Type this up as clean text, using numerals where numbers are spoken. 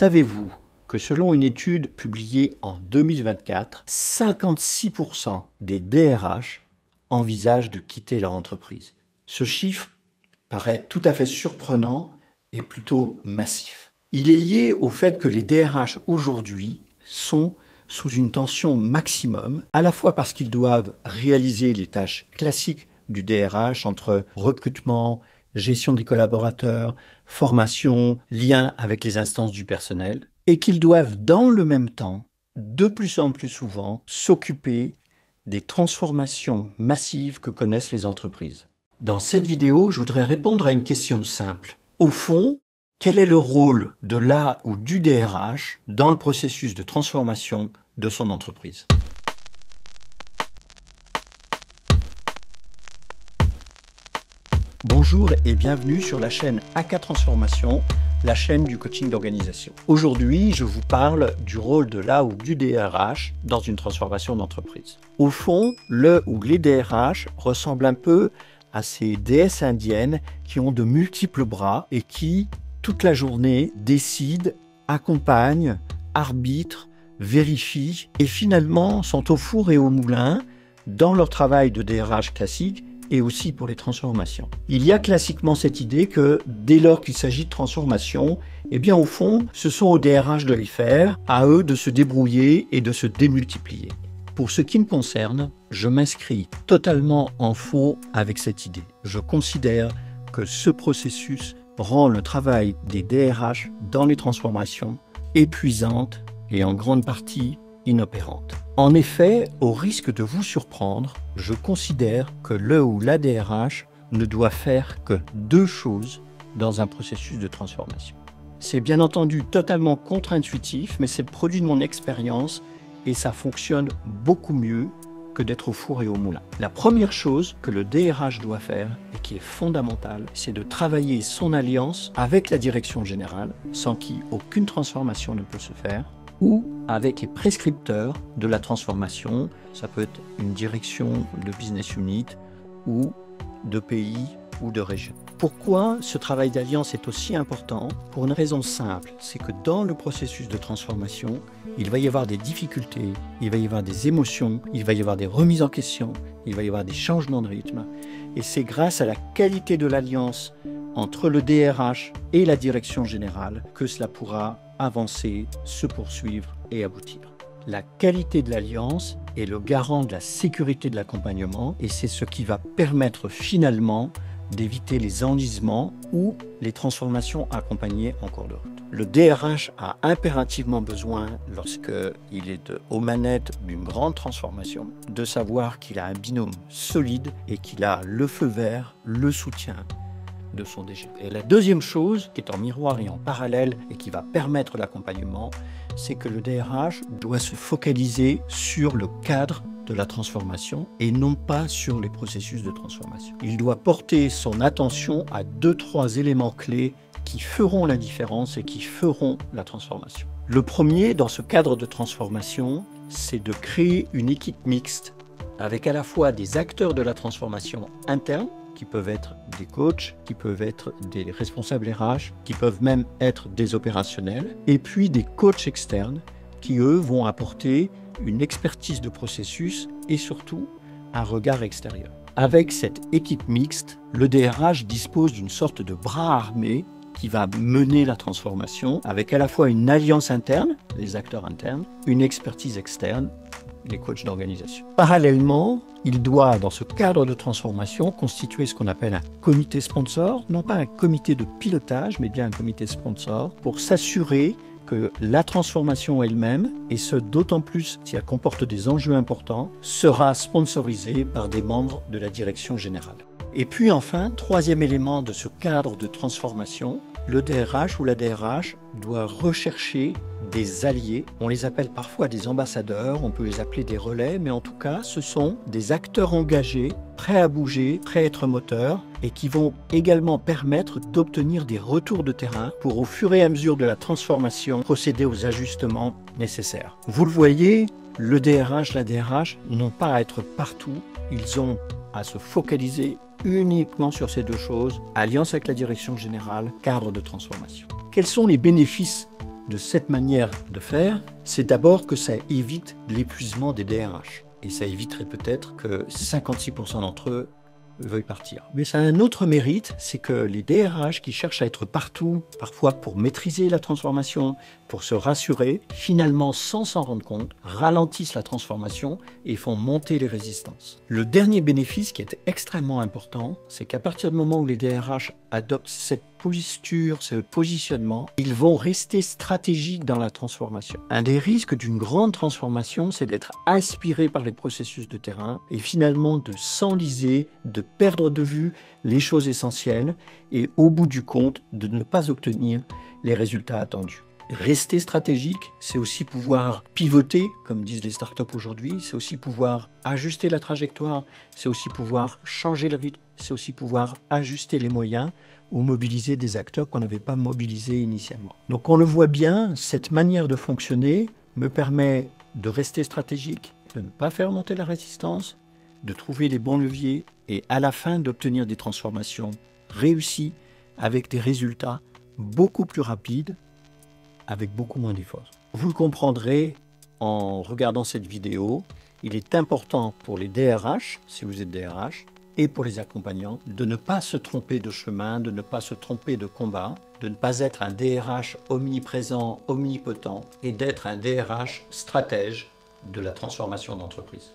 Savez-vous que selon une étude publiée en 2024, 56% des DRH envisagent de quitter leur entreprise? Ce chiffre paraît tout à fait surprenant et plutôt massif. Il est lié au fait que les DRH aujourd'hui sont sous une tension maximum, à la fois parce qu'ils doivent réaliser les tâches classiques du DRH entre recrutement, gestion des collaborateurs, formation, lien avec les instances du personnel, et qu'ils doivent dans le même temps, de plus en plus souvent, s'occuper des transformations massives que connaissent les entreprises. Dans cette vidéo, je voudrais répondre à une question simple. Au fond, quel est le rôle de la ou du DRH dans le processus de transformation de son entreprise? Bonjour et bienvenue sur la chaîne AK Transformation, la chaîne du coaching d'organisation. Aujourd'hui, je vous parle du rôle de la ou du DRH dans une transformation d'entreprise. Au fond, le ou les DRH ressemblent un peu à ces déesses indiennes qui ont de multiples bras et qui, toute la journée, décident, accompagnent, arbitrent, vérifient et finalement sont au four et au moulin dans leur travail de DRH classique et aussi pour les transformations. Il y a classiquement cette idée que dès lors qu'il s'agit de transformation, eh bien au fond, ce sont aux DRH de les faire, à eux de se débrouiller et de se démultiplier. Pour ce qui me concerne, je m'inscris totalement en faux avec cette idée. Je considère que ce processus rend le travail des DRH dans les transformations épuisante et en grande partie inopérante. En effet, au risque de vous surprendre, je considère que le ou la DRH ne doit faire que deux choses dans un processus de transformation. C'est bien entendu totalement contre-intuitif, mais c'est le produit de mon expérience et ça fonctionne beaucoup mieux que d'être au four et au moulin. La première chose que le DRH doit faire et qui est fondamentale, c'est de travailler son alliance avec la direction générale, sans qui aucune transformation ne peut se faire, ou avec les prescripteurs de la transformation. Ça peut être une direction de business unit ou de pays ou de région. Pourquoi ce travail d'alliance est aussi important? Pour une raison simple, c'est que dans le processus de transformation, il va y avoir des difficultés, il va y avoir des émotions, il va y avoir des remises en question, il va y avoir des changements de rythme. Et c'est grâce à la qualité de l'alliance entre le DRH et la direction générale que cela pourra avancer, se poursuivre et aboutir. La qualité de l'alliance est le garant de la sécurité de l'accompagnement et c'est ce qui va permettre finalement d'éviter les enlisements ou les transformations accompagnées en cours de route. Le DRH a impérativement besoin, lorsqu'il est aux manettes d'une grande transformation, de savoir qu'il a un binôme solide et qu'il a le feu vert, le soutien de son DG. Et la deuxième chose, qui est en miroir et en parallèle et qui va permettre l'accompagnement, c'est que le DRH doit se focaliser sur le cadre de la transformation et non pas sur les processus de transformation. Il doit porter son attention à 2-3 éléments clés qui feront la différence et qui feront la transformation. Le premier, dans ce cadre de transformation, c'est de créer une équipe mixte avec à la fois des acteurs de la transformation interne, qui peuvent être des coachs, qui peuvent être des responsables RH, qui peuvent même être des opérationnels, et puis des coachs externes qui, eux, vont apporter une expertise de processus et surtout un regard extérieur. Avec cette équipe mixte, le DRH dispose d'une sorte de bras armé qui va mener la transformation avec à la fois une alliance interne, les acteurs internes, une expertise externe, les coachs d'organisation. Parallèlement, il doit, dans ce cadre de transformation, constituer ce qu'on appelle un comité sponsor, non pas un comité de pilotage, mais bien un comité sponsor, pour s'assurer que la transformation elle-même, et ce d'autant plus si elle comporte des enjeux importants, sera sponsorisée par des membres de la direction générale. Et puis enfin, troisième élément de ce cadre de transformation, le DRH ou la DRH doit rechercher des alliés. On les appelle parfois des ambassadeurs, on peut les appeler des relais, mais en tout cas, ce sont des acteurs engagés, prêts à bouger, prêts à être moteurs, et qui vont également permettre d'obtenir des retours de terrain pour, au fur et à mesure de la transformation, procéder aux ajustements nécessaires. Vous le voyez, le DRH, la DRH n'ont pas à être partout, ils ont à se focaliser uniquement sur ces deux choses, alliance avec la direction générale, cadre de transformation. Quels sont les bénéfices de cette manière de faire, c'est d'abord que ça évite l'épuisement des DRH. Et ça éviterait peut-être que 56% d'entre eux veuillent partir. Mais ça a un autre mérite, c'est que les DRH qui cherchent à être partout, parfois pour maîtriser la transformation, pour se rassurer, finalement, sans s'en rendre compte, ralentissent la transformation et font monter les résistances. Le dernier bénéfice qui est extrêmement important, c'est qu'à partir du moment où les DRH adoptent cette posture, ce positionnement, ils vont rester stratégiques dans la transformation. Un des risques d'une grande transformation, c'est d'être aspiré par les processus de terrain et finalement de s'enliser, de perdre de vue les choses essentielles et au bout du compte, de ne pas obtenir les résultats attendus. Rester stratégique, c'est aussi pouvoir pivoter, comme disent les startups aujourd'hui, c'est aussi pouvoir ajuster la trajectoire, c'est aussi pouvoir changer la rythme, c'est aussi pouvoir ajuster les moyens ou mobiliser des acteurs qu'on n'avait pas mobilisés initialement. Donc on le voit bien, cette manière de fonctionner me permet de rester stratégique, de ne pas faire monter la résistance, de trouver les bons leviers et à la fin d'obtenir des transformations réussies avec des résultats beaucoup plus rapides, avec beaucoup moins d'efforts. Vous le comprendrez en regardant cette vidéo, il est important pour les DRH, si vous êtes DRH, et pour les accompagnants, de ne pas se tromper de chemin, de ne pas se tromper de combat, de ne pas être un DRH omniprésent, omnipotent, et d'être un DRH stratège de la transformation d'entreprise.